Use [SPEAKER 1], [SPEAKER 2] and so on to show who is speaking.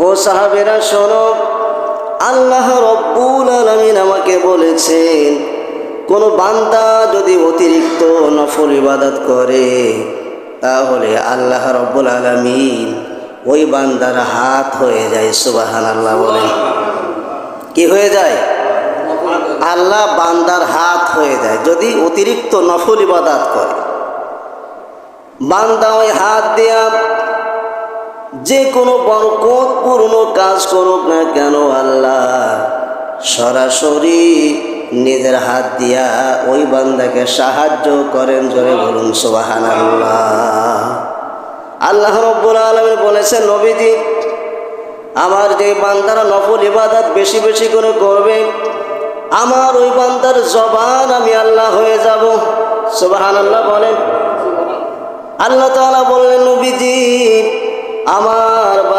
[SPEAKER 1] ও সাহাবেরা শোনো, আল্লাহ রব্বুল আলামিন আমাকে বলেছেন, কোন বান্দা যদি অতিরিক্ত নফল ইবাদত করে তাহলে আল্লাহ রব্বুল আলামিন ওই বান্দার হাত হয়ে যায়। সুবহানাল্লাহ বলেন। কি হয়ে যায়? আল্লাহ বান্দার হাত হয়ে যায় যদি অতিরিক্ত নফল ইবাদত করে। বান্দা ওই হাত দিয়া যে কোনো বরকতপূর্ণ কাজ করুক না কেন, আল্লাহ সরাসরি নিজের হাত দিয়া ওই বান্দাকে সাহায্য করেন। জোরে বলুন সুবহানাল্লাহ। আল্লাহ রাব্বুল আলামিন বলেছেন, নবীজি আমার যে বান্দারা নফল ইবাদত বেশি বেশি করে করবে, আমার ওই বান্দার জবান আমি আল্লাহ হয়ে যাব। সুবহানাল্লাহ বলেন। আল্লাহ তাআলা বললেন, নবীজি আমার বান্দা